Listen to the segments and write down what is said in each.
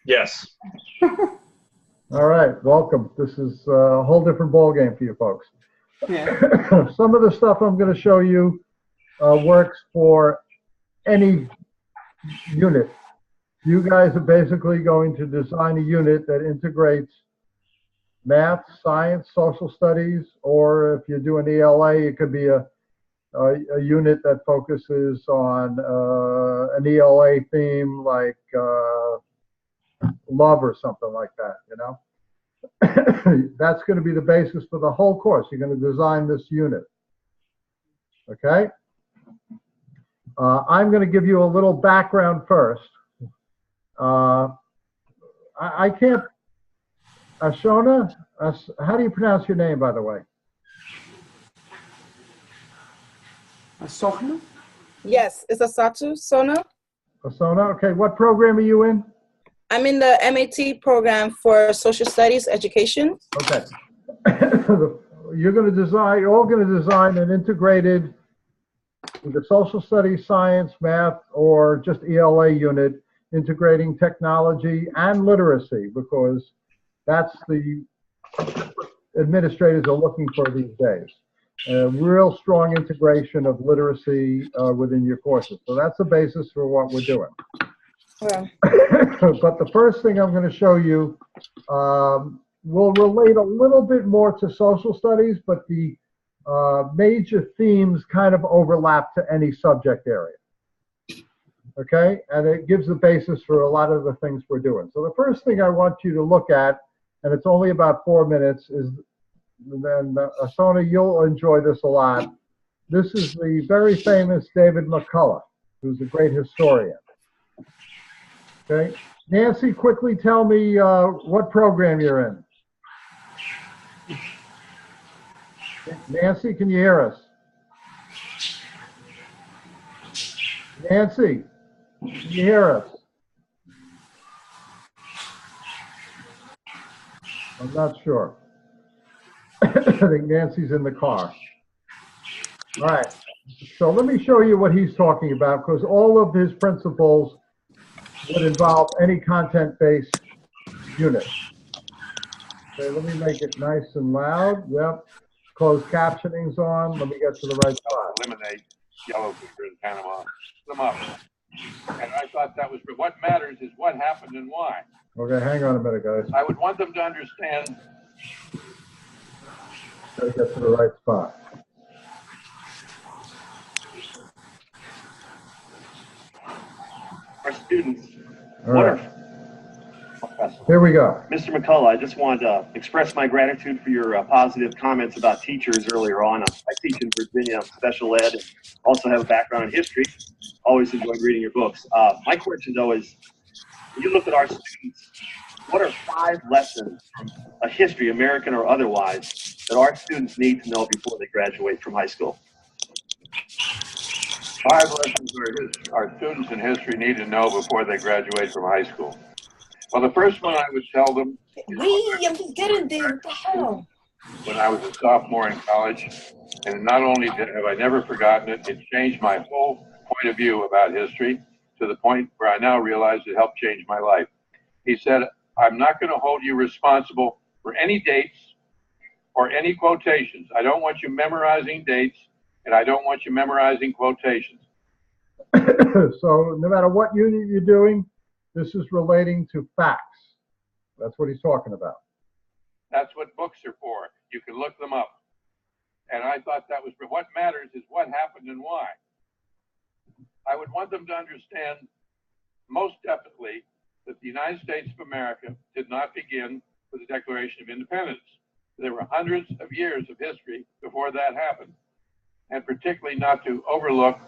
Yes. All right, welcome. This is a whole different ballgame for you folks. Yeah. Some of the stuff I'm going to show you works for any unit. You guys are basically going to design a unit that integrates math, science, social studies, or if you're doing ELA, it could be a unit that focuses on an ELA theme like love or something like that, you know. That's going to be the basis for the whole course. You're going to design this unit. Okay? I'm going to give you a little background first. I can't, Ashona, how do you pronounce your name, by the way? Asona? Yes, it's Asatu Sona. Asona, okay. What program are you in? I'm in the MAT program for social studies education. Okay. You're going to design, you're all going to design an integrated either social studies, science, math, or just ELA unit integrating technology and literacy, because that's the administrators are looking for these days. A real strong integration of literacy within your courses. So that's the basis for what we're doing. Yeah. But the first thing I'm going to show you will relate a little bit more to social studies, but the major themes kind of overlap to any subject area. Okay? And it gives the basis for a lot of the things we're doing. So the first thing I want you to look at, and it's only about 4 minutes, is then Asona, you'll enjoy this a lot. This is the very famous David McCullough, who's a great historian. Okay, Nancy, quickly tell me what program you're in. Nancy, can you hear us? Nancy, can you hear us? I'm not sure. I think Nancy's in the car. All right, so let me show you what he's talking about, because all of his principles would involve any content-based unit. Okay, let me make it nice and loud. Yep. Closed captioning's on. Let me get to the right spot. Eliminate yellow fever in Panama. Them up. And I thought that was, but what matters is what happened and why. Okay, hang on a minute, guys. I would want them to understand. Gotta get to the right spot. Our students. All right. Here we go. Mr. McCullough, I just wanted to express my gratitude for your positive comments about teachers earlier on. I teach in Virginia, special ed, and also have a background in history. Always enjoyed reading your books. My question, though, is when you look at our students, what are 5 lessons from a history, American or otherwise, that our students need to know before they graduate from high school? 5 lessons our students in history need to know before they graduate from high school. Well, the first one I would tell them is I'm just getting there. What the hell? when I was a sophomore in college, and not only have I never forgotten it, it changed my whole point of view about history to the point where I now realize it helped change my life. He said, I'm not going to hold you responsible for any dates or any quotations. I don't want you memorizing dates, and I don't want you memorizing quotations. So no matter what unit you're doing, this is relating to facts. That's what he's talking about. That's what books are for. You can look them up. And I thought that was, what matters is what happened and why. I would want them to understand most definitely that the United States of America did not begin with the Declaration of Independence. There were hundreds of years of history before that happened. And particularly not to overlook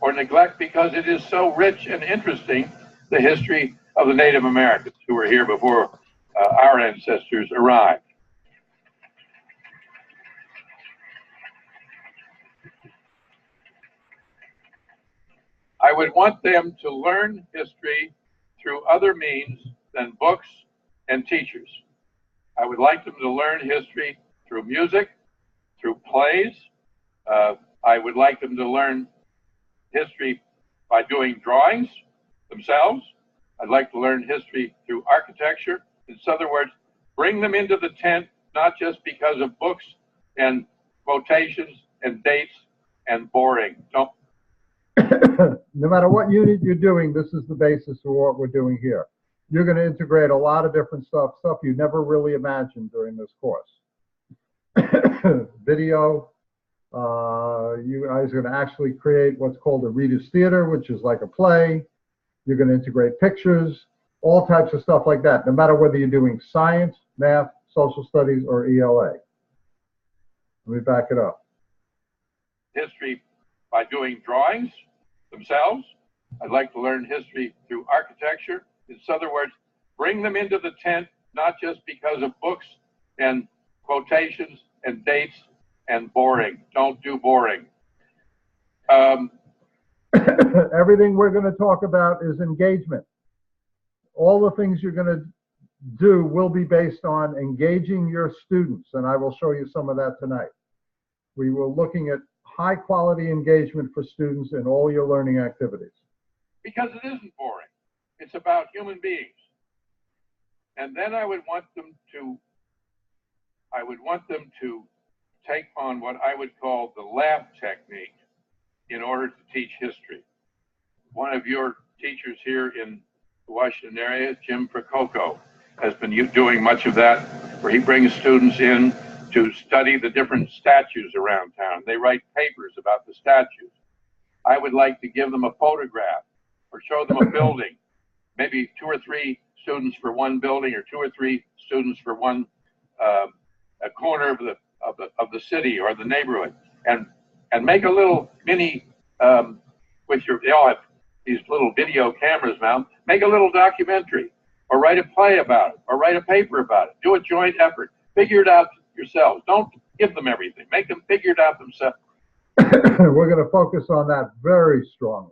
or neglect, because it is so rich and interesting, the history of the Native Americans who were here before our ancestors arrived. I would want them to learn history through other means than books and teachers. I would like them to learn history through music, through plays. I would like them to learn history by doing drawings themselves. I'd like to learn history through architecture. In other words, bring them into the tent, not just because of books and quotations and dates and boring. Don't. No matter what unit you're doing, this is the basis for what we're doing here. You're going to integrate a lot of different stuff you never really imagined during this course. Video, you guys are going to actually create what's called a reader's theater, which is like a play. You're going to integrate pictures, all types of stuff like that, no matter whether you're doing science, math, social studies, or ELA. Let me back it up. History by doing drawings themselves. I'd like to learn history through architecture. In other words, bring them into the tent, not just because of books and quotations and dates and boring. Don't do boring. Everything we're going to talk about is engagement. All the things you're going to do will be based on engaging your students, and I will show you some of that tonight. We were looking at high quality engagement for students in all your learning activities. Because it isn't boring. It's about human beings. And then I would want them to take on what I would call the lab technique in order to teach history. One of your teachers here in the Washington area, Jim Prococo, has been doing much of that, where he brings students in to study the different statues around town. They write papers about the statues. I would like to give them a photograph or show them a building, maybe 2 or 3 students for one building or 2 or 3 students for one a corner of the city or the neighborhood, and make a little mini with your, they all have these little video cameras now, make a little documentary or write a play about it or write a paper about it. Do a joint effort. Figure it out yourselves. Don't give them everything. Make them figure it out themselves. We're going to focus on that very strongly.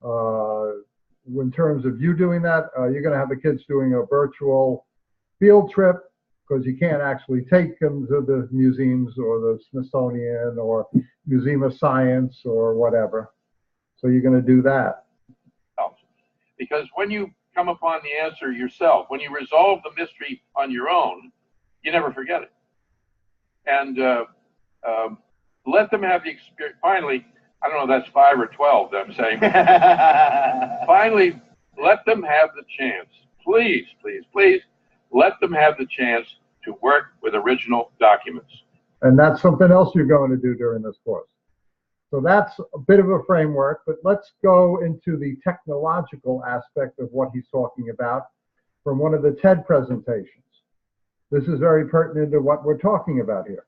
In terms of you doing that, you're going to have the kids doing a virtual field trip, because you can't actually take them to the museums or the Smithsonian or Museum of Science or whatever. So you're going to do that. Because when you come upon the answer yourself, when you resolve the mystery on your own, you never forget it. And let them have the experience. Finally, I don't know if that's 5 or 12 that I'm saying. Finally, let them have the chance. Please, please, please, let them have the chance to work with original documents. And that's something else you're going to do during this course. So that's a bit of a framework, but let's go into the technological aspect of what he's talking about from one of the TED presentations. This is very pertinent to what we're talking about here.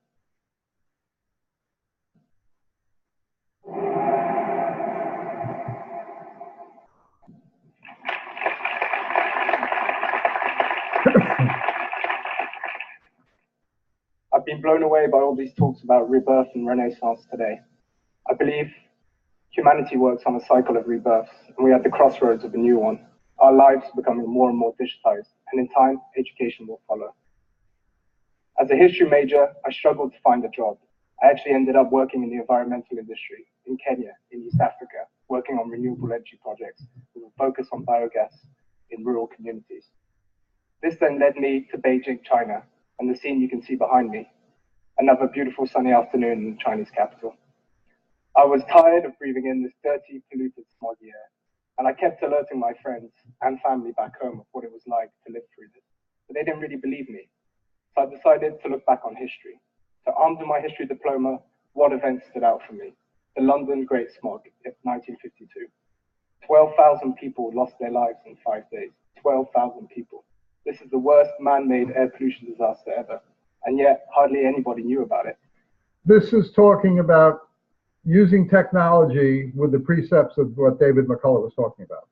I've been blown away by all these talks about rebirth and renaissance today. I believe humanity works on a cycle of rebirths, and we're at the crossroads of a new one. Our lives are becoming more and more digitized, and in time, education will follow. As a history major, I struggled to find a job. I actually ended up working in the environmental industry in Kenya, in East Africa, working on renewable energy projects with a focus on biogas in rural communities. This then led me to Beijing, China, and the scene you can see behind me, another beautiful sunny afternoon in the Chinese capital. I was tired of breathing in this dirty, polluted, smoggy air, and I kept alerting my friends and family back home of what it was like to live through this, but they didn't really believe me. So I decided to look back on history. So armed with my history diploma, what events stood out for me? The London Great Smog in 1952. 12,000 people lost their lives in 5 days. 12,000 people. This is the worst man-made air pollution disaster ever, and yet hardly anybody knew about it. This is talking about using technology with the precepts of what David McCullough was talking about.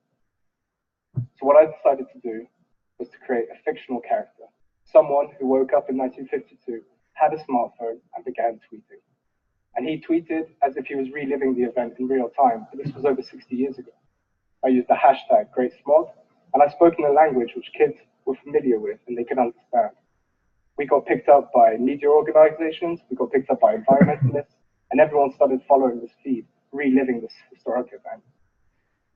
So what I decided to do was to create a fictional character, someone who woke up in 1952, had a smartphone, and began tweeting. And he tweeted as if he was reliving the event in real time, but this was over 60 years ago. I used the hashtag Great Smog, and I spoke in a language which kids were familiar with and they could understand. We got picked up by media organizations, we got picked up by environmentalists, and everyone started following this feed, reliving this historic event.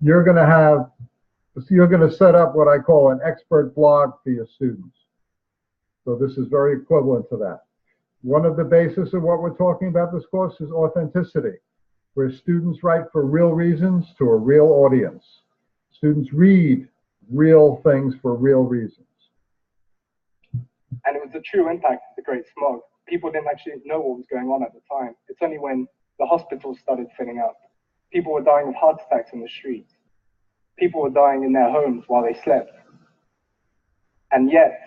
You're going to have So you're going to set up what I call an expert blog for your students. So this is very equivalent to that. One of the bases of what we're talking about this course is authenticity, where students write for real reasons to a real audience. Students read real things for real reasons. And it was a true impact of the Great Smog. People didn't actually know what was going on at the time. It's only when the hospitals started filling up. People were dying of heart attacks in the streets. People were dying in their homes while they slept. And yet,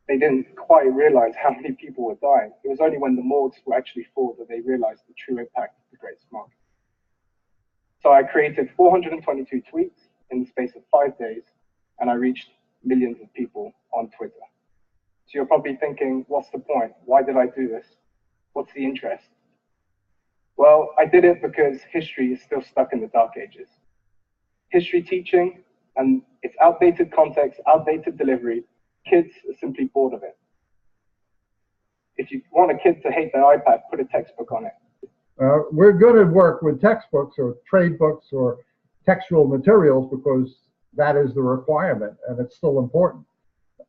they didn't quite realize how many people were dying. It was only when the morgues were actually full that they realized the true impact of the Great Smog. So I created 422 tweets in the space of 5 days, and I reached millions of people on Twitter. So you're probably thinking, what's the point? Why did I do this? What's the interest? Well, I did it because history is still stuck in the dark ages. History teaching and its outdated context, outdated delivery, kids are simply bored of it. If you want a kid to hate their iPad, put a textbook on it. We're going to work with textbooks or trade books or textual materials because that is the requirement and it's still important.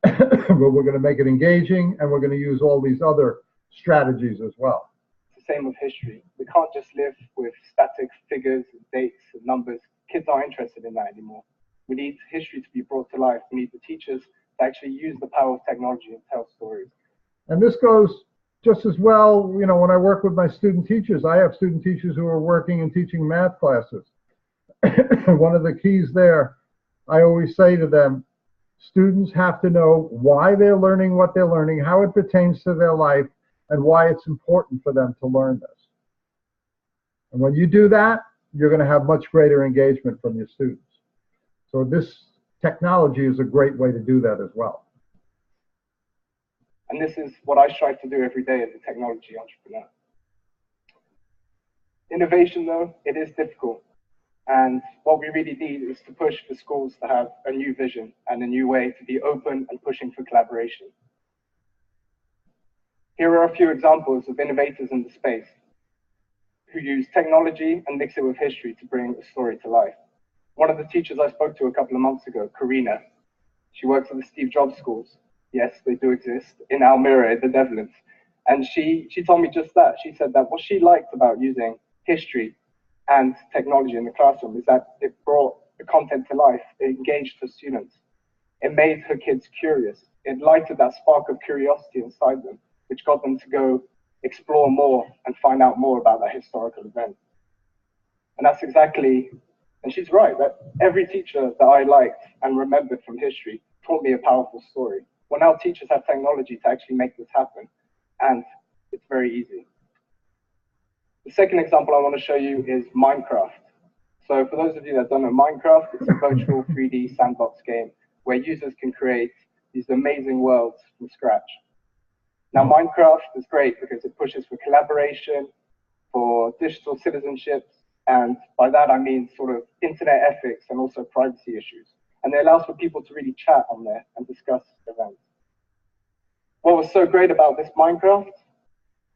But we're going to make it engaging and we're going to use all these other strategies as well. It's the same with history. We can't just live with static figures, and dates, and numbers. Kids aren't interested in that anymore. We need history to be brought to life. We need the teachers to actually use the power of technology and tell stories. And this goes just as well, you know, when I work with my student teachers, I have student teachers who are working and teaching math classes. One of the keys there, I always say to them, students have to know why they're learning what they're learning, how it pertains to their life, and why it's important for them to learn this. And when you do that, you're going to have much greater engagement from your students. So this technology is a great way to do that as well. And this is what I strive to do every day as a technology entrepreneur. Innovation, though, it is difficult. And what we really need is to push for schools to have a new vision and a new way to be open and pushing for collaboration. Here are a few examples of innovators in the space who use technology and mix it with history to bring a story to life. One of the teachers I spoke to a couple of months ago, Karina, she works at the Steve Jobs schools. Yes, they do exist in Almere, the Netherlands. And she told me just that. She said that what she liked about using history and technology in the classroom is that it brought the content to life. It engaged her students. It made her kids curious. It lighted that spark of curiosity inside them, which got them to go explore more and find out more about that historical event. And that's exactly, and she's right, that every teacher that I liked and remembered from history taught me a powerful story. Well, now teachers have technology to actually make this happen, and it's very easy. The second example I want to show you is Minecraft. So for those of you that don't know Minecraft, it's a virtual 3D sandbox game where users can create these amazing worlds from scratch. Now, Minecraft is great because it pushes for collaboration, for digital citizenship, and by that I mean sort of internet ethics and also privacy issues. And it allows for people to really chat on there and discuss events. What was so great about this Minecraft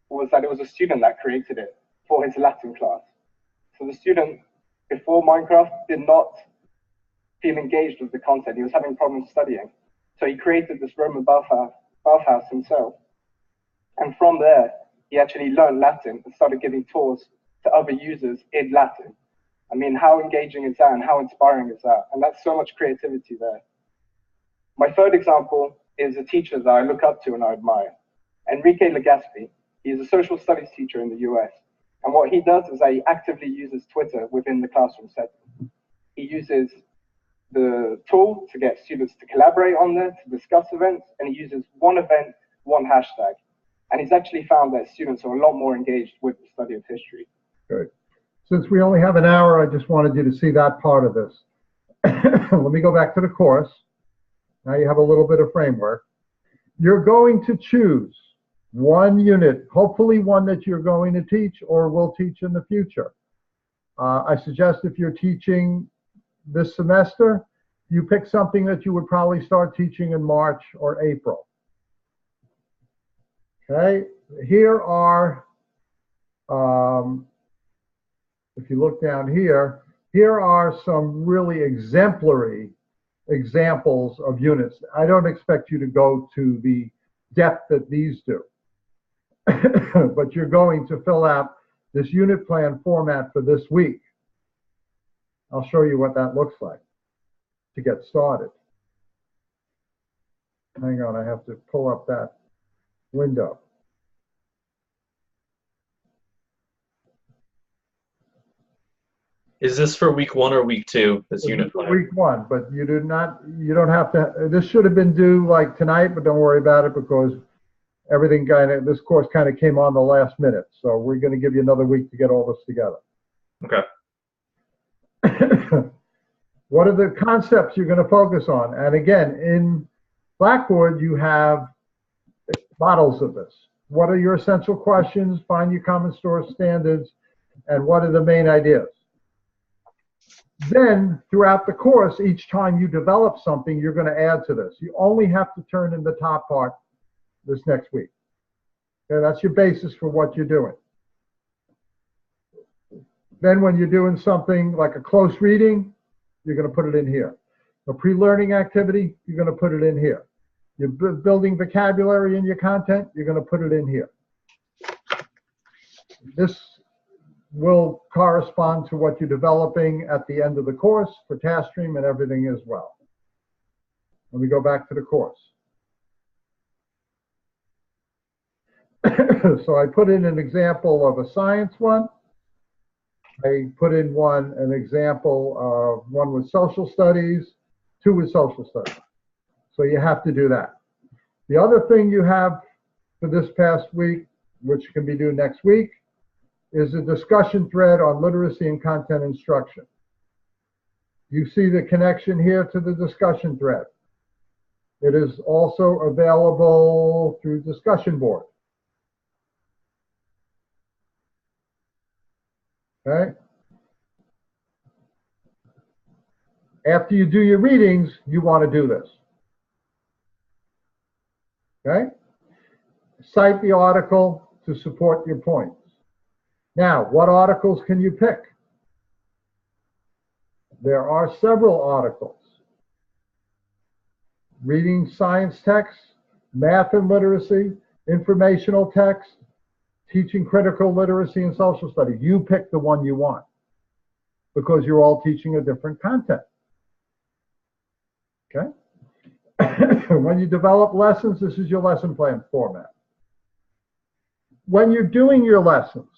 was that it was a student that created it for his Latin class. So the student, before Minecraft, did not feel engaged with the content. He was having problems studying. So he created this Roman bathhouse himself. And from there, he actually learned Latin and started giving tours to other users in Latin. I mean, how engaging is that and how inspiring is that? And that's so much creativity there. My third example is a teacher that I look up to and I admire. Enrique Legaspi. He is a social studies teacher in the US. And what he does is that he actively uses Twitter within the classroom setting. He uses the tool to get students to collaborate on there, to discuss events, and he uses one event, one hashtag. And he's actually found that students are a lot more engaged with the study of history. Good. Since we only have an hour, I just wanted you to see that part of this. Let me go back to the course. Now you have a little bit of framework. You're going to choose one unit, hopefully one that you're going to teach or will teach in the future. I suggest if you're teaching this semester, you pick something that you would probably start teaching in March or April. Okay, here are, if you look down here, here are some really exemplary examples of units. I don't expect you to go to the depth that these do, but you're going to fill out this unit plan format for this week. I'll show you what that looks like to get started. Hang on, I have to pull up that window. Is this for week 1 or week 2, this unit plan? Week 1, but you don't have to, this should have been due like tonight, but don't worry about it because everything this course kind of came on the last minute. So we're going to give you another week to get all this together. Okay. What are the concepts you're going to focus on? And again, in Blackboard, you have models of this. What are your essential questions? Find your common source standards. And what are the main ideas? Then, throughout the course, each time you develop something, you're going to add to this. You only have to turn in the top part this next week. Okay, that's your basis for what you're doing. Then when you're doing something like a close reading, you're going to put it in here. A pre-learning activity, you're going to put it in here. You're building vocabulary in your content, you're going to put it in here. This will correspond to what you're developing at the end of the course for task stream and everything as well. Let me go back to the course. So I put in an example of a science one. I put in an example of one with social studies, 2 with social studies. So you have to do that. The other thing you have for this past week, which can be due next week, is a discussion thread on literacy and content instruction. You see the connection here to the discussion thread. It is also available through discussion board. Okay. After you do your readings, you want to do this. Okay. Cite the article to support your points. Now, what articles can you pick? There are several articles. Reading science text, math and literacy, informational text, teaching critical literacy and social studies. You pick the one you want because you're all teaching a different content. Okay? When you develop lessons, this is your lesson plan format. When you're doing your lessons,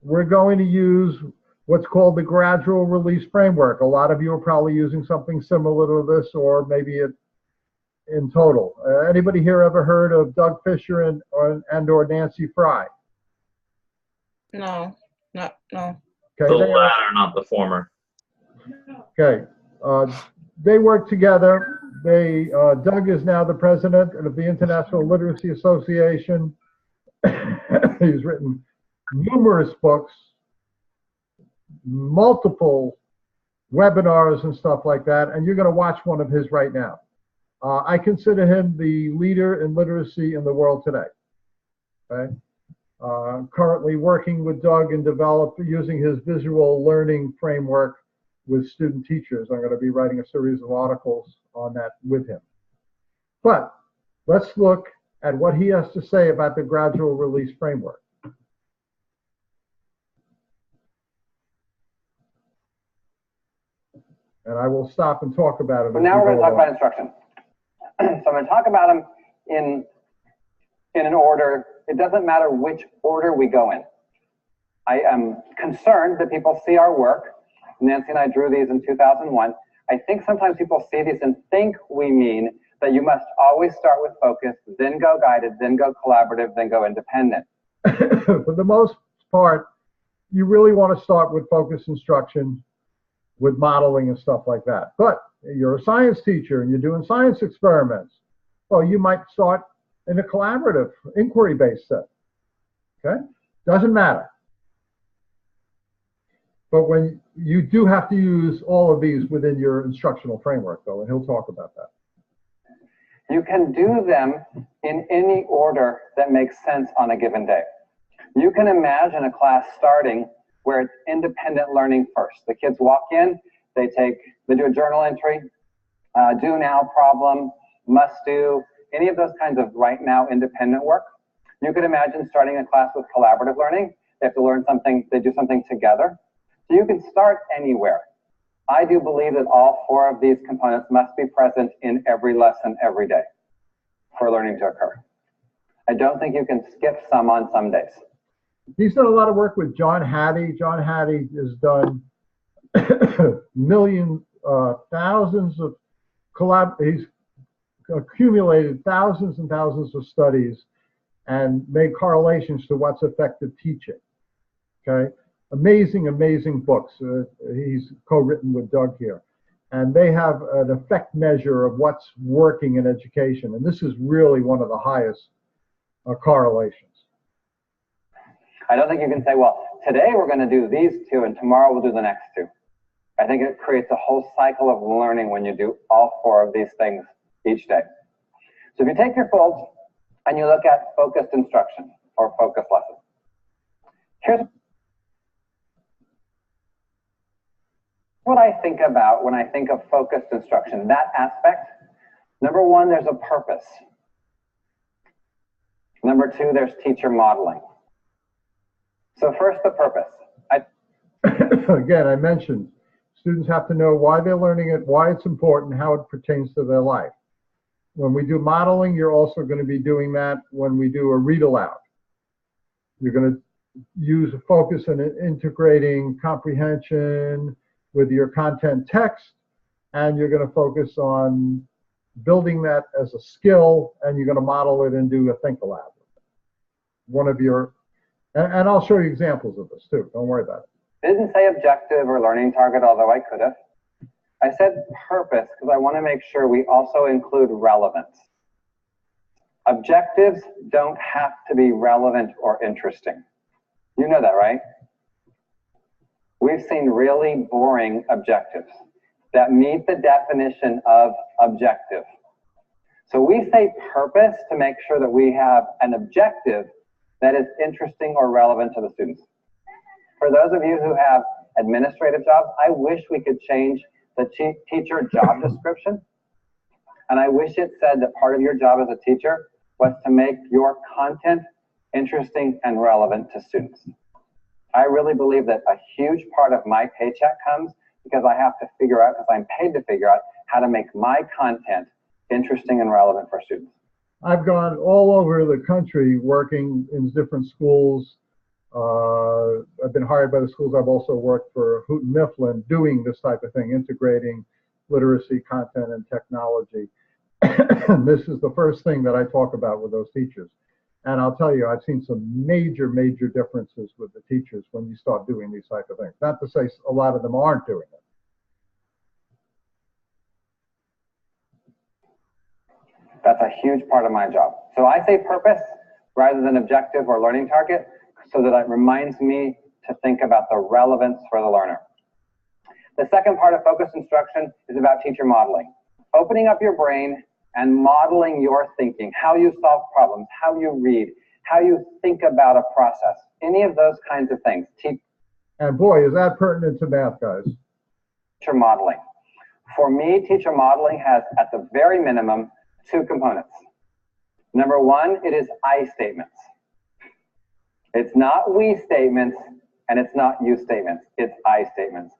we're going to use what's called the gradual release framework. A lot of you are probably using something similar to this, or maybe in total. Anybody here ever heard of Doug Fisher and or Nancy Fry? No, no. Okay, The latter, not the former. Okay, they work together. Doug is now the president of the International Literacy Association. He's written numerous books, multiple webinars and stuff like that, and you're going to watch one of his right now. I consider him the leader in literacy in the world today. Okay? Currently working with Doug and using his visual learning framework with student teachers. I'm going to be writing a series of articles on that with him. But let's look at what he has to say about the gradual release framework. And I will stop and talk about it. So now we're going to talk about instruction. So I'm going to talk about them in an order. It doesn't matter which order we go in. I am concerned that people see our work. Nancy and I drew these in 2001. I think sometimes people see these and think we mean that you must always start with focus, then go guided, then go collaborative, then go independent. For the most part, you really want to start with focus instruction, with modeling and stuff like that. But you're a science teacher and you're doing science experiments. Well, you might start in a collaborative, inquiry-based set. Okay? Doesn't matter. But when you do have to use all of these within your instructional framework, though, and he'll talk about that. You can do them in any order that makes sense on a given day. You can imagine a class starting where it's independent learning first. The kids walk in, they do a journal entry, do now problem, must do, any of those kinds of right now independent work. You could imagine starting a class with collaborative learning. They have to learn something, they do something together. So you can start anywhere. I do believe that all 4 of these components must be present in every lesson every day for learning to occur. I don't think you can skip some on some days. He's done a lot of work with John Hattie. John Hattie has done thousands of he's accumulated thousands and thousands of studies and made correlations to what's effective teaching. Okay, amazing, amazing books. He's co-written with Doug here, and they have an effect measure of what's working in education, and this is really one of the highest correlations. I don't think you can say, well, today we're going to do these 2 and tomorrow we'll do the next 2. I think it creates a whole cycle of learning when you do all 4 of these things each day. So if you take your folds and you look at focused instruction or focused lessons, here's what I think about when I think of focused instruction, that aspect. Number 1, there's a purpose. Number 2, there's teacher modeling. So first, the purpose. Again, I mentioned students have to know why they're learning it, why it's important, how it pertains to their life. When we do modeling, you're also going to be doing that when we do a read aloud. You're going to use a focus in integrating comprehension with your content text, and you're going to focus on building that as a skill, and you're going to model it and do a think aloud. One of your, and I'll show you examples of this too, don't worry about it. I didn't say objective or learning target, although I could have. I said purpose because I want to make sure we also include relevance. Objectives don't have to be relevant or interesting. You know that, right? We've seen really boring objectives that meet the definition of objective. So we say purpose to make sure that we have an objective that is interesting or relevant to the students. For those of you who have administrative jobs, I wish we could change the teacher job description. And I wish it said that part of your job as a teacher was to make your content interesting and relevant to students. I really believe that a huge part of my paycheck comes because I have to figure out, because I'm paid to figure out how to make my content interesting and relevant for students. I've gone all over the country working in different schools. I've been hired by the schools. I've also worked for Houghton Mifflin doing this type of thing, integrating literacy, content, and technology. This is the first thing that I talk about with those teachers. And I'll tell you, I've seen some major, major differences with the teachers when you start doing these type of things. Not to say a lot of them aren't doing it. That's a huge part of my job. So I say purpose rather than objective or learning target so that it reminds me to think about the relevance for the learner. The second part of focused instruction is about teacher modeling. Opening up your brain and modeling your thinking, how you solve problems, how you read, how you think about a process, any of those kinds of things. And boy, is that pertinent to math, guys. Teacher modeling. For me, teacher modeling has, at the very minimum, 2 components. Number 1, it is I statements. It's not we statements, and it's not you statements. It's I statements.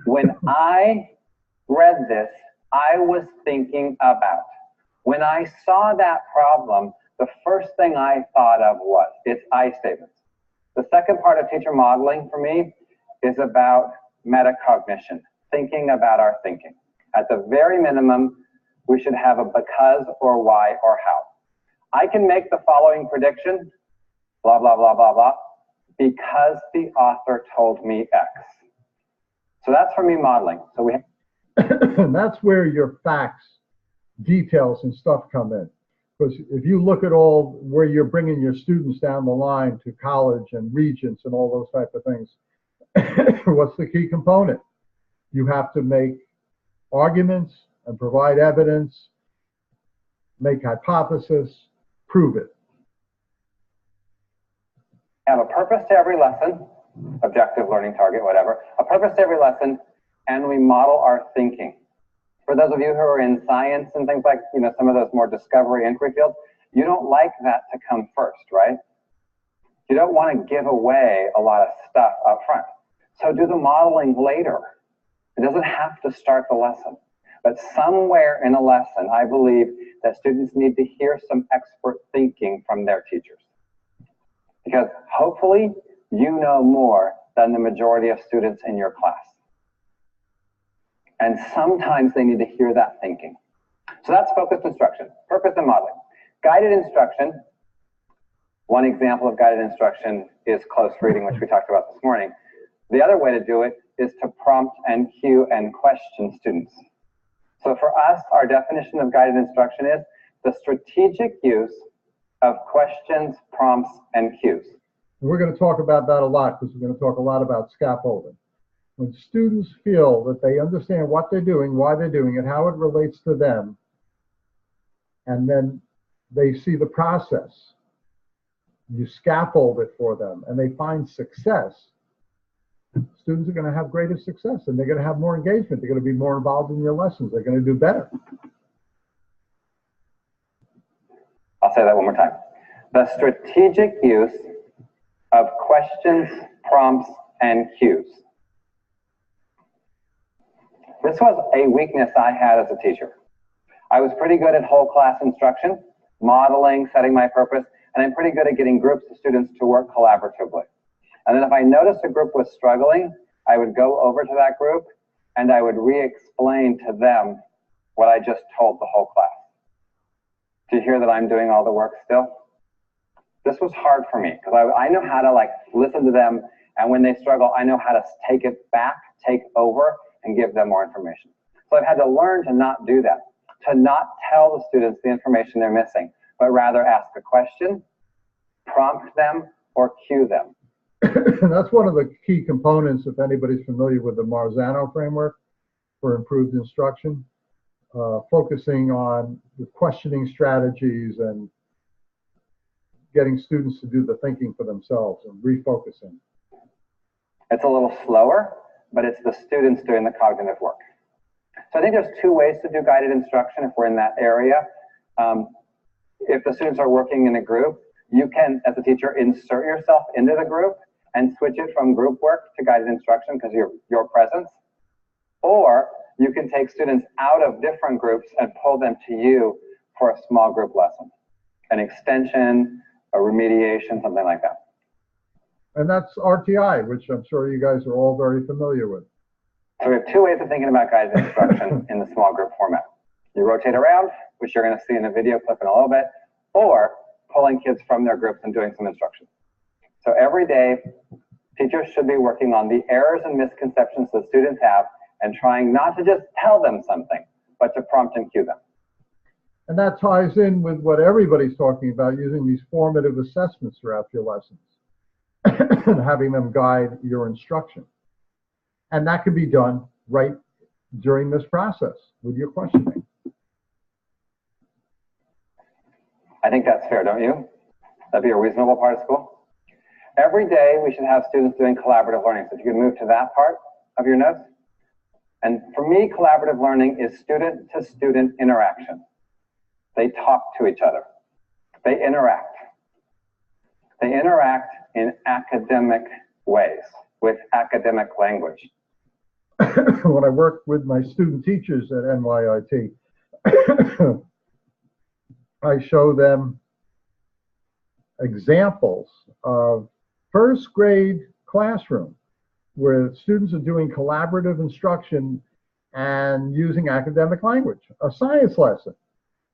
When I read this, I was thinking about. When I saw that problem, the first thing I thought of was, it's I statements. The second part of teacher modeling for me is about metacognition, thinking about our thinking. At the very minimum, we should have a because or why or how. I can make the following prediction, blah, blah, blah, blah, blah, because the author told me X. So that's for me modeling. So we and that's where your facts, details, and stuff come in. Because if you look at all where you're bringing your students down the line to college and regents and all those type of things, what's the key component? You have to make arguments and provide evidence, make hypothesis, prove it. have a purpose to every lesson. objective learning target, whatever, a purpose to every lesson, and we model our thinking. For those of you who are in science and things like, some of those more discovery inquiry fields, you don't like that to come first, right? You don't want to give away a lot of stuff up front. So do the modeling later. It doesn't have to start the lesson. But somewhere in a lesson, I believe that students need to hear some expert thinking from their teachers. Because hopefully you know more than the majority of students in your class. And sometimes they need to hear that thinking. So that's focused instruction, purpose and modeling. Guided instruction, one example of guided instruction is close reading, which we talked about this morning. The other way to do it is to prompt and cue and question students. So for us, our definition of guided instruction is the strategic use of questions, prompts, and cues. We're going to talk about that a lot because we're going to talk a lot about scaffolding. When students feel that they understand what they're doing, why they're doing it, how it relates to them, and then they see the process, you scaffold it for them, and they find success, students are going to have greater success, and they're going to have more engagement. They're going to be more involved in your lessons. They're going to do better. I'll say that one more time. The strategic use of questions, prompts, and cues. This was a weakness I had as a teacher. I was pretty good at whole class instruction, modeling, setting my purpose, and I'm pretty good at getting groups of students to work collaboratively. And then if I noticed a group was struggling, I would go over to that group and I would re-explain to them what I just told the whole class. Do you hear that I'm doing all the work still? This was hard for me because I know how to listen to them, and when they struggle, I know how to take it back, take over, and give them more information. So I've had to learn to not do that, to not tell the students the information they're missing, but rather ask a question, prompt them, or cue them. That's one of the key components, if anybody's familiar with the Marzano framework for improved instruction, focusing on the questioning strategies and getting students to do the thinking for themselves and refocusing. It's a little slower, but it's the students doing the cognitive work. So I think there's two ways to do guided instruction if we're in that area. If the students are working in a group, you can, as a teacher, insert yourself into the group and switch it from group work to guided instruction because your presence. Or you can take students out of different groups and pull them to you for a small group lesson, an extension, a remediation, something like that. And that's RTI, which I'm sure you guys are all very familiar with. So we have two ways of thinking about guided instruction in the small group format. You rotate around, which you're going to see in a video clip in a little bit, or pulling kids from their groups and doing some instruction. So every day, teachers should be working on the errors and misconceptions that students have and trying not to just tell them something, but to prompt and cue them. And that ties in with what everybody's talking about, using these formative assessments throughout your lessons and having them guide your instruction. And that can be done right during this process with your questioning. I think that's fair, don't you? That'd be a reasonable part of school. Every day we should have students doing collaborative learning. So if you can move to that part of your notes. And for me, collaborative learning is student-to-student interaction. They talk to each other. They interact. They interact in academic ways, with academic language. When I work with my student teachers at NYIT, I show them examples of first grade classroom where students are doing collaborative instruction and using academic language. A science lesson,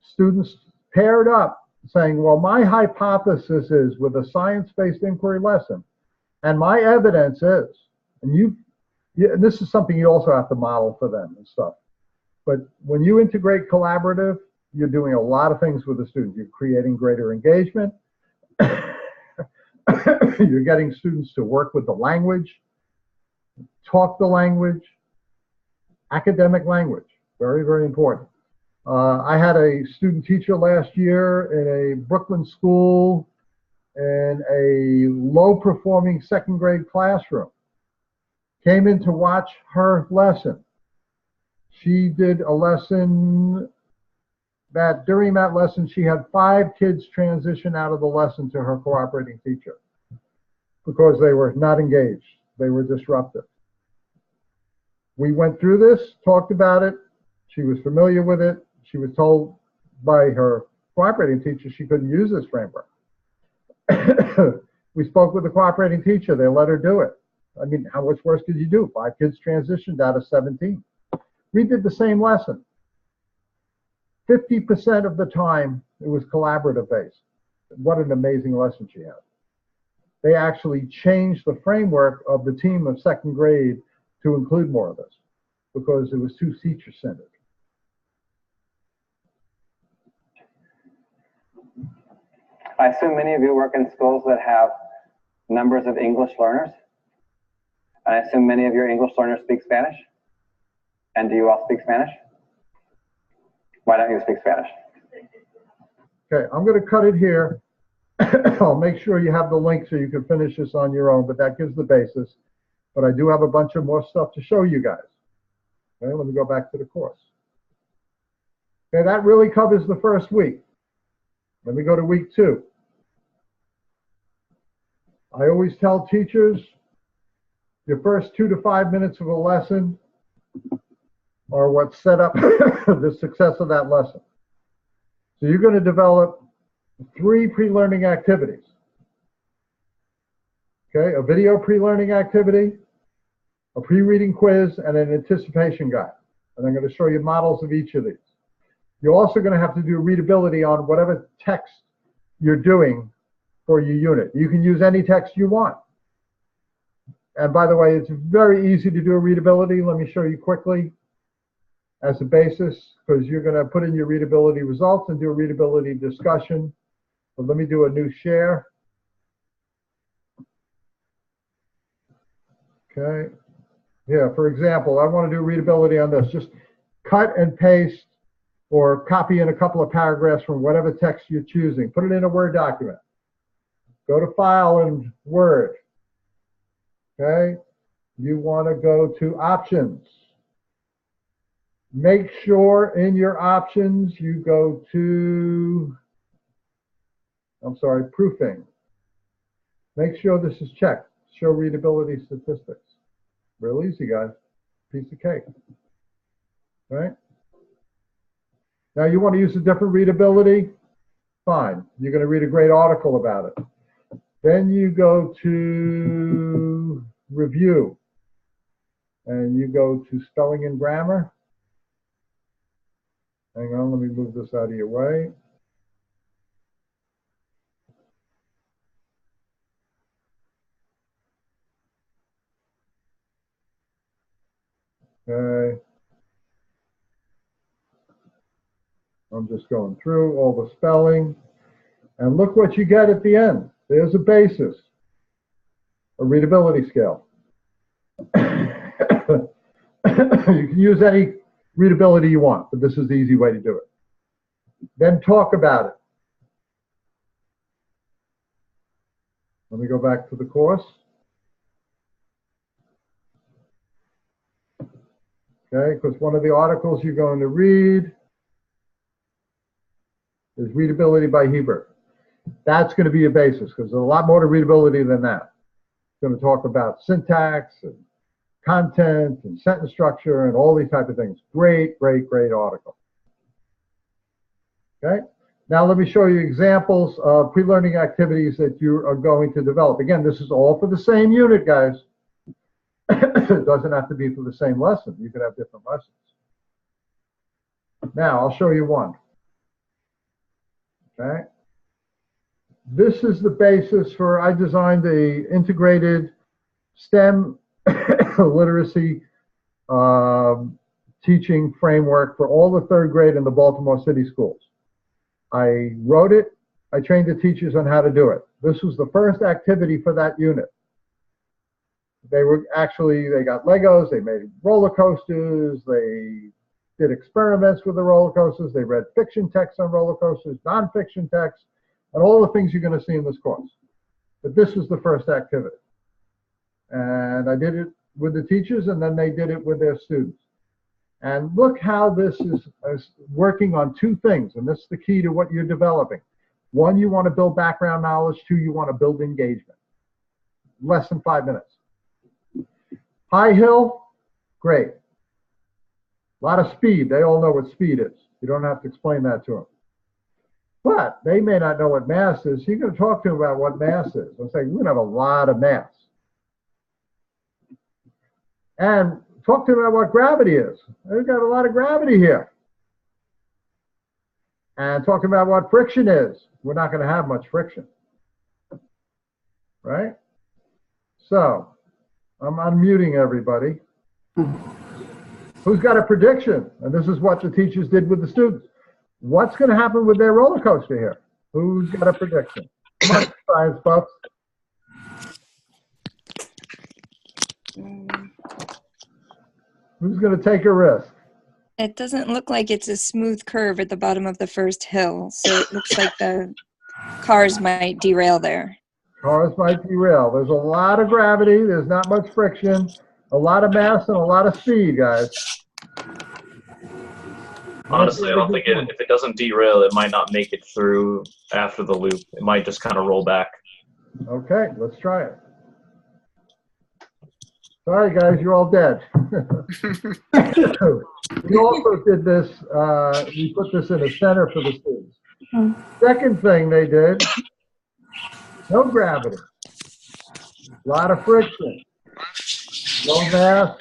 students paired up saying, well, my hypothesis is with a science-based inquiry lesson, and my evidence is, and this is something you also have to model for them and stuff. But when you integrate collaborative, you're doing a lot of things with the students. You're creating greater engagement. You're getting students to work with the language, talk the language, academic language, very, very important. I had a student teacher last year in a Brooklyn school, in a low-performing second-grade classroom, came in to watch her lesson. She did a lesson that during that lesson, she had 5 kids transition out of the lesson to her cooperating teacher because they were not engaged. They were disruptive. We went through this, talked about it. She was familiar with it. She was told by her cooperating teacher she couldn't use this framework. We spoke with the cooperating teacher. They let her do it. I mean, how much worse could you do? 5 kids transitioned out of 17. We did the same lesson. 50% of the time, it was collaborative based. What an amazing lesson she had. They actually changed the framework of the team of second grade to include more of this because it was too teacher-centered. I assume many of you work in schools that have numbers of English learners. And I assume many of your English learners speak Spanish. And do you all speak Spanish? Why don't you speak Spanish? Okay, I'm going to cut it here. I'll make sure you have the link so you can finish this on your own, but that gives the basis. But I do have a bunch of more stuff to show you guys. Okay, let me go back to the course. Okay, that really covers the first week. Let me go to week 2. I always tell teachers, your first 2 to 5 minutes of a lesson are what set up the success of that lesson. So you're going to develop 3 pre-learning activities. Okay, a video pre-learning activity, a pre-reading quiz, and an anticipation guide. And I'm going to show you models of each of these. You're also going to have to do readability on whatever text you're doing for your unit. You can use any text you want. And by the way, it's very easy to do a readability. Let me show you quickly as a basis, because you're going to put in your readability results and do a readability discussion. But let me do a new share. Okay. Yeah, for example, I want to do readability on this. Just cut and paste or copy in a couple of paragraphs from whatever text you're choosing. Put it in a Word document. Go to File and Word. Okay. You want to go to Options. Make sure in your options you go to, proofing. Make sure this is checked. Show readability statistics. Real easy, guys. Piece of cake. Right? Now you want to use a different readability? Fine. You're going to read a great article about it. Then you go to Review. And you go to Spelling and Grammar. Hang on, let me move this out of your way. Okay. I'm just going through all the spelling. And look what you get at the end. There's a basis, a readability scale. You can use any readability you want, but this is the easy way to do it. Then talk about it. Let me go back to the course. Okay, because one of the articles you're going to read is Readability by Hebert. That's going to be a basis because there's a lot more to readability than that. It's going to talk about syntax and content and sentence structure and all these type of things. Great, great, great article. Okay, now let me show you examples of pre-learning activities that you are going to develop. Again, this is all for the same unit, guys. It doesn't have to be for the same lesson. You could have different lessons. Now, I'll show you one. Okay. This is the basis for, I designed a integrated STEM literacy teaching framework for all the 3rd grade in the Baltimore City schools. I wrote it. I trained the teachers on how to do it. This was the first activity for that unit. They got Legos, they made roller coasters, they did experiments with the roller coasters, they read fiction text on roller coasters, nonfiction text, and all the things you're going to see in this course. But this was the first activity. And I did it with the teachers, and then they did it with their students. And look how this is working on two things, and this is the key to what you're developing. One, you want to build background knowledge. Two, you want to build engagement. Less than 5 minutes. High hill, great. A lot of speed. They all know what speed is. You don't have to explain that to them. But they may not know what mass is. You're going to talk to them about what mass is. They'll say, we're going to have a lot of mass. And talk to them about what gravity is. They've got a lot of gravity here. And talking about what friction is. We're not going to have much friction. Right? So, I'm unmuting everybody. Who's got a prediction? And this is what the teachers did with the students. What's going to happen with their roller coaster here? Who's got a prediction? Come on, science buffs. Who's going to take a risk? It doesn't look like it's a smooth curve at the bottom of the first hill, so it looks like the cars might derail there. Cars might derail. There's a lot of gravity. There's not much friction. A lot of mass and a lot of speed, guys. Honestly, I don't think if it doesn't derail, it might not make it through after the loop. It might just kind of roll back. Okay, let's try it. Sorry, guys, you're all dead. We also did this, we put this in a center for the students. Second thing they did, no gravity. A lot of friction. Low mass,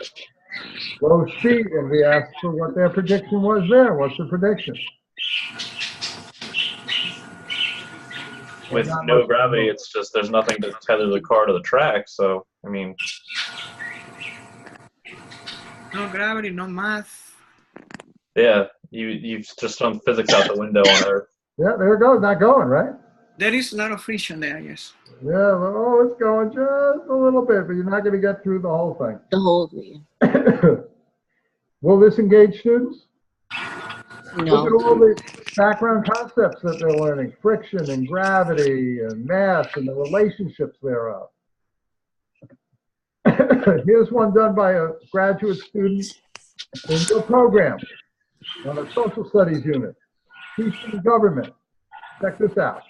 low speed, and we asked for what their prediction was there. What's the prediction? With no gravity, it's just there's nothing to tether the car to the track. So, I mean, no gravity, no math. yeah, you've just thrown physics out the window on Earth. Yeah, there it goes. Not going, right? There is a lot of friction there, yes. Yeah, oh, it's going just a little bit, but you're not going to get through the whole thing. The whole thing. Will this engage students? No. Look at all the background concepts that they're learning. Friction and gravity and mass and the relationships thereof. Here's one done by a graduate student in your program on a social studies unit. Teaching government. Check this out.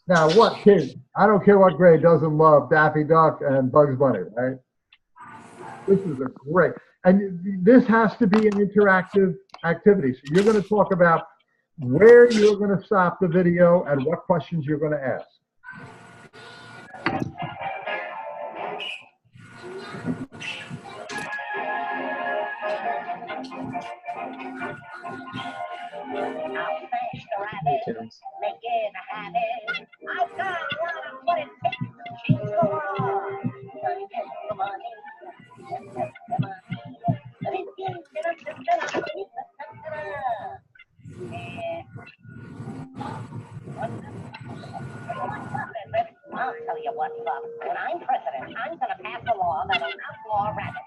Now, what kid, I don't care what grade, doesn't love Daffy Duck and Bugs Bunny, right? This is a great, and this has to be an interactive activity. So you're going to talk about where you're going to stop the video and what questions you're going to ask. I'll tell you what, Bob. When I'm president, I'm going to pass a law that'll outlaw rabbits.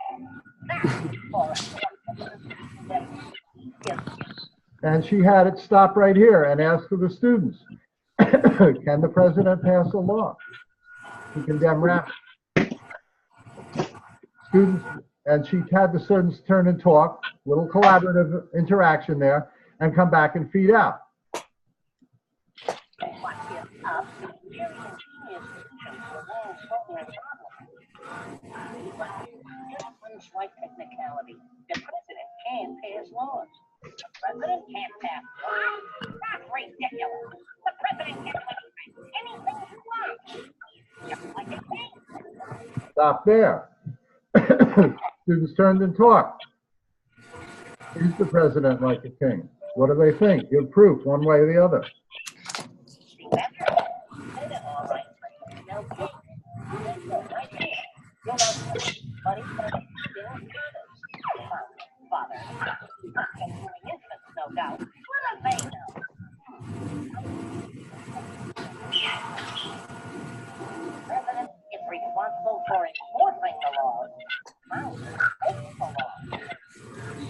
And she had it stop right here and ask for the students. Can the president pass a law to condemn rabbits? Students, and she had the students turn and talk, little collaborative interaction there, and come back and feed out. Slight technicality. The president can't pass laws. The president can't pass laws. That's ridiculous. The president can do anything he wants. Just like a king. Stop there. Students turned and talked. Is the president like a king? What do they think? Give proof one way or the other.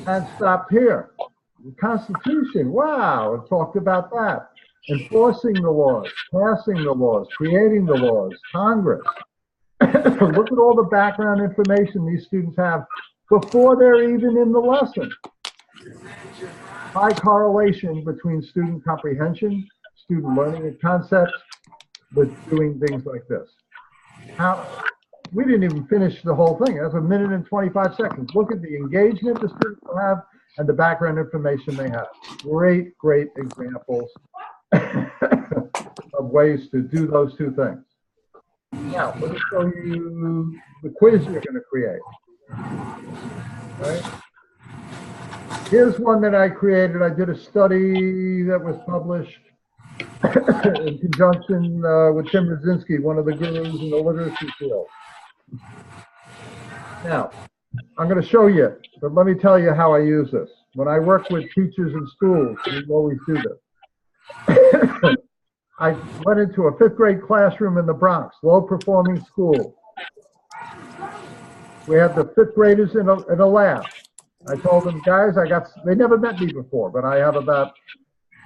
And stopped here. The Constitution, wow, it talked about that. enforcing the laws, passing the laws, creating the laws, Congress. Look at all the background information these students have before they're even in the lesson. High correlation between student comprehension, student learning of concepts, with doing things like this. How, we didn't even finish the whole thing. That's 1 minute and 25 seconds. Look at the engagement the students have and the background information they have. Great, great examples of ways to do those two things. Now, let me show you the quiz you're going to create. Right? Here's one that I created. I did a study that was published in conjunction with Tim Brzezinski, one of the gurus in the literacy field. Now, I'm going to show you, but let me tell you how I use this. When I work with teachers in schools, we always do this. I went into a 5th grade classroom in the Bronx, low-performing school. We had the 5th graders in a lab. I told them, guys, they never met me before, but I have about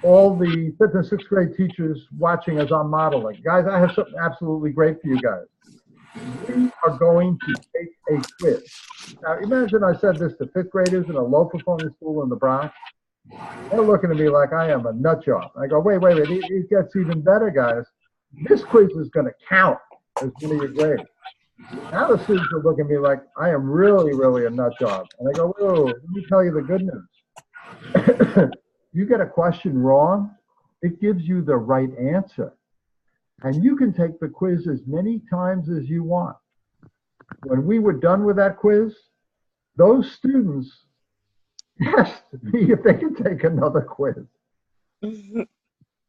all the 5th and 6th grade teachers watching as I'm modeling. Guys, I have something absolutely great for you guys. We are going to take a quiz. Now, imagine I said this to 5th graders in a low-performing school in the Bronx. They're looking at me like I am a nut job. I go, wait, it gets even better, guys. This quiz is going to count as one of your grades. Now the students are looking at me like I am really, really a nut job. And I go, whoa, let me tell you the good news. You get a question wrong, it gives you the right answer. And you can take the quiz as many times as you want. When we were done with that quiz, those students asked me if they could take another quiz.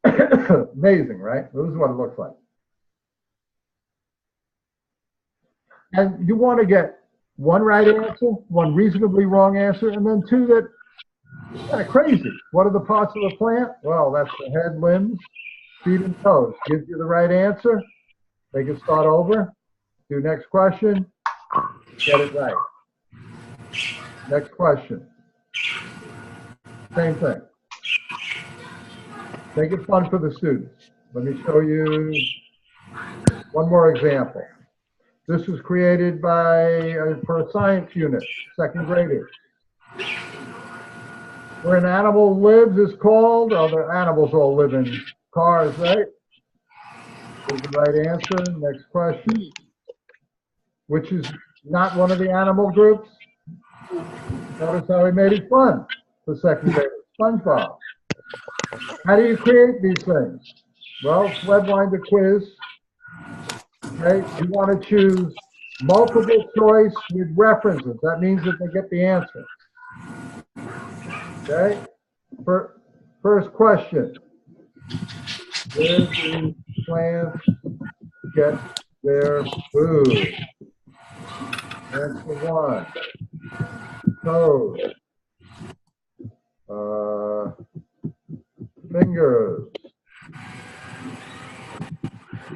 Amazing, right? This is what it looks like. And you want to get one right answer, one reasonably wrong answer, and then two that kind of crazy. What are the parts of the plant? Well, that's the head, limbs, feet, and toes. Gives you the right answer. They can start over. Do next question. Get it right. Next question. Same thing. Make it fun for the students. Let me show you one more example. This was created for a science unit, 2nd graders. Where an animal lives is called, the animals all live in cars, right? Is the right answer. Next question. Which is not one of the animal groups? Notice how we made it fun for 2nd graders. SpongeBob. How do you create these things? Well, Webwind a quiz. Okay, you want to choose multiple choice with references. That means that they get the answer. Okay, first question. Where do plants get their food? Answer 1. Toes. Fingers.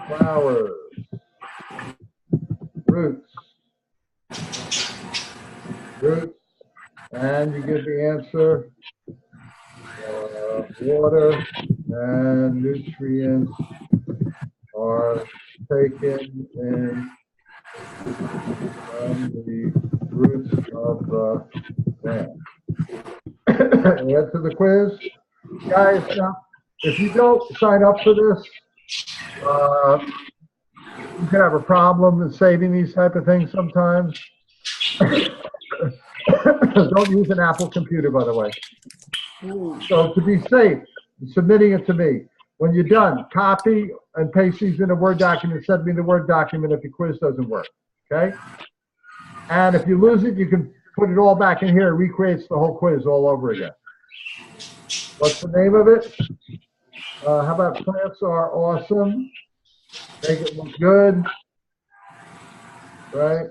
Flowers. Roots, and you give the answer, water and nutrients are taken in from the roots of the plant. Answer the quiz. Guys, now, if you don't sign up for this, you can have a problem in saving these type of things sometimes. Don't use an Apple computer, by the way. So to be safe, submitting it to me. When you're done, copy and paste these in a Word document. Send me the Word document if your quiz doesn't work, okay? And if you lose it, you can put it all back in here. It recreates the whole quiz all over again. What's the name of it? How about plants are awesome? Make it look good, right?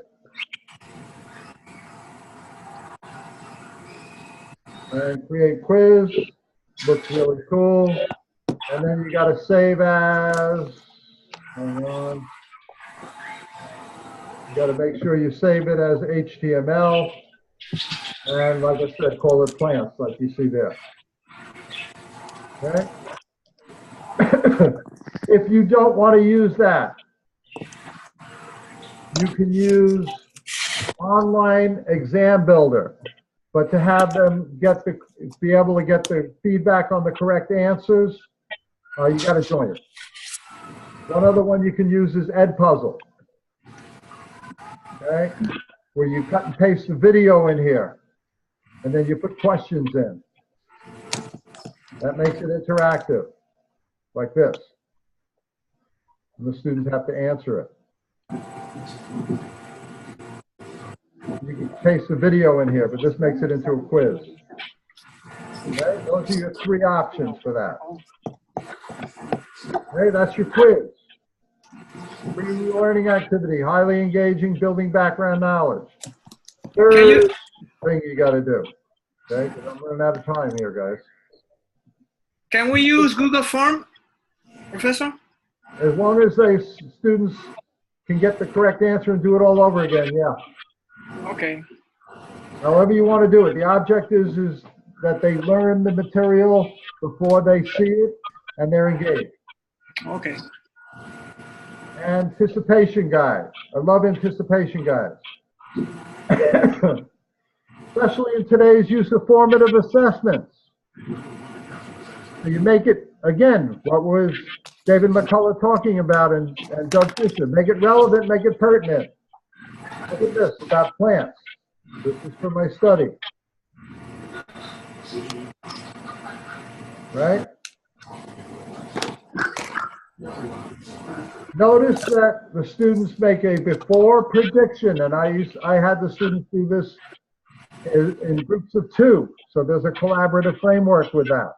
And create quiz, looks really cool. And then you got to save as, hang on. You got to make sure you save it as HTML. And like I said, call it plants, like you see there. Okay? If you don't want to use that, you can use online exam builder. But to have them be able to get the feedback on the correct answers, you got to join it. One other one you can use is Edpuzzle. Okay, where you cut and paste the video in here, and then you put questions in. That makes it interactive, like this. And the students have to answer it. You can paste the video in here, but this makes it into a quiz. Okay, those are your three options for that. Okay, that's your quiz. Free learning activity, highly engaging, building background knowledge. Third thing you got to do. Okay, because I'm running out of time here, guys. Can we use Google Form, Professor? As long as students can get the correct answer and do it all over again, yeah. Okay. However you want to do it. The object is that they learn the material before they see it and they're engaged. Okay. Anticipation guides. I love anticipation guides. Especially in today's use of formative assessments. So you make it, again, what was David McCullough talking about and Doug Fisher. Make it relevant, make it pertinent. Look at this about plants. This is for my study. Right? Notice that the students make a before prediction, and I had the students do this in groups of 2. So there's a collaborative framework with that.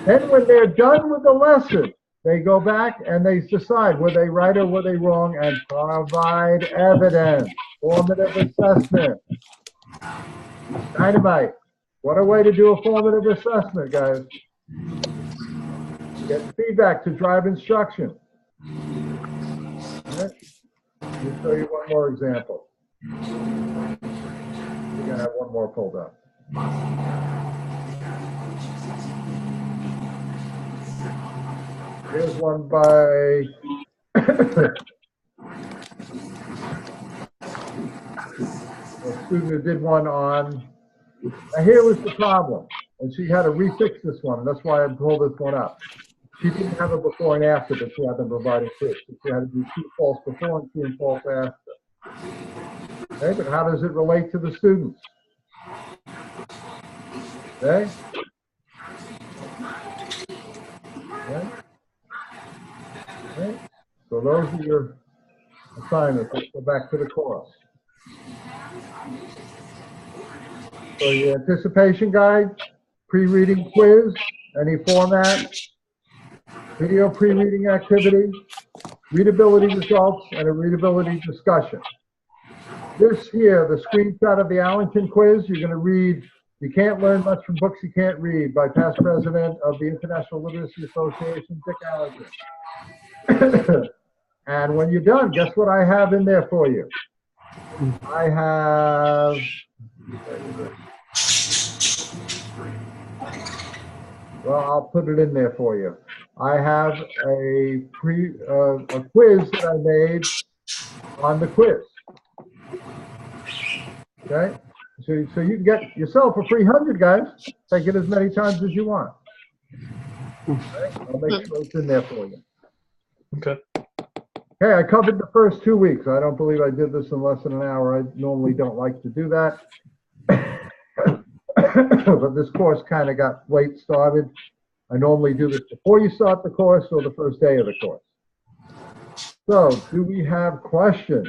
Then when they're done with the lesson, they go back and they decide were they right or were they wrong and provide evidence. Formative assessment. Dynamite. What a way to do a formative assessment, guys. Get feedback to drive instruction. Right? Let me show you one more example. We're going to have one more pulled up. Here's one by a student who did one on, now here was the problem, and she had to refix this one, and that's why I pulled this one up. She didn't have a before and after, but she had them providing fix. She had to do true false before and true and false after. Okay, but how does it relate to the students? Okay? Okay? Okay? So those are your assignments. Let's go back to the course. So your anticipation guide, pre-reading quiz, any format, video pre-reading activity, readability results, and a readability discussion. This here, the screenshot of the Allington quiz, you're going to read You Can't Learn Much from Books You Can't Read by past president of the International Literacy Association, Dick Allington. And when you're done, guess what I have in there for you? I have, well, I'll put it in there for you. I have a quiz that I made on the quiz. Okay? So you can get yourself a free 100, guys. Take it as many times as you want. Okay? I'll make sure it's in there for you. Okay. Okay, I covered the first 2 weeks. I don't believe I did this in less than an hour. I normally don't like to do that. But this course kind of got late started. I normally do this before you start the course or the first day of the course. So, do we have questions?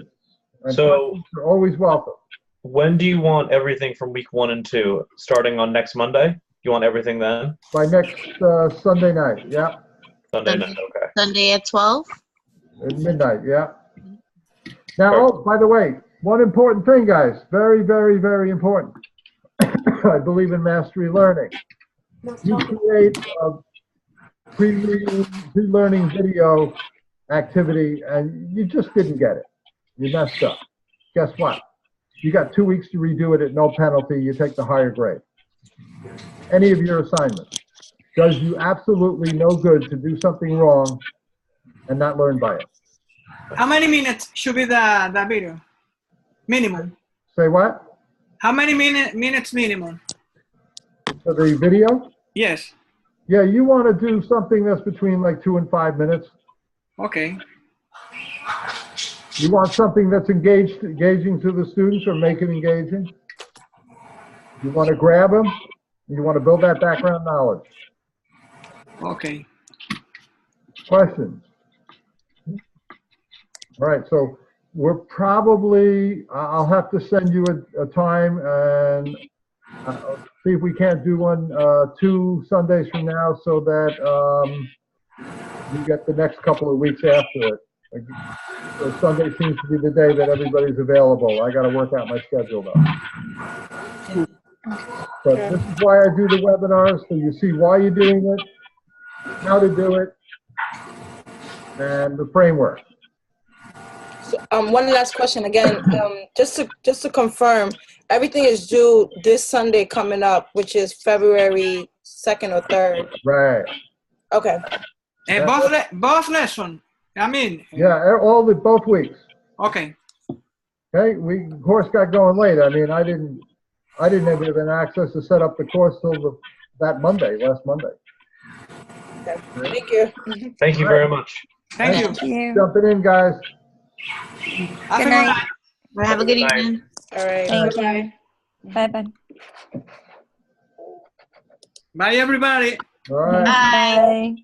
And so, questions are always welcome. When do you want everything from week 1 and 2? Starting on next Monday? You want everything then? By next Sunday night, yeah. Sunday night, okay. Sunday at 12? At midnight, yeah. Now, oh, by the way, one important thing, guys. Very, very, very important. I believe in mastery learning. You create a pre-learning video activity and you just didn't get it. You messed up. Guess what? You got 2 weeks to redo it at no penalty. You take the higher grade. Any of your assignments. does you absolutely no good to do something wrong and not learn by it. How many minutes should be the video? Minimum. Say what? How many minutes minimum? For the video? Yes. Yeah, you want to do something that's between like 2 and 5 minutes. Okay. You want something that's engaging to the students or make it engaging. You want to grab them. You want to build that background knowledge. Okay. Questions? All right, so we're probably, I'll have to send you a time and see if we can't do one 2 Sundays from now so that you get the next couple of weeks after it. So Sunday seems to be the day that everybody's available. I got to work out my schedule though. But this is why I do the webinars, so you see why you're doing it, how to do it, and the framework. So, one last question again, just to confirm, everything is due this Sunday coming up, which is February 2nd or 3rd. Right. Okay. And both lesson. I mean. Yeah, both weeks. Okay. Okay, we of course got going late. I mean, I didn't have even access to set up the course till last Monday. Okay. Thank you. Thank you very much. Thank you. Jumping in, guys. Good night. Have a good evening. All right. Thank you. Bye-bye. Bye, everybody. All right. Bye. Bye.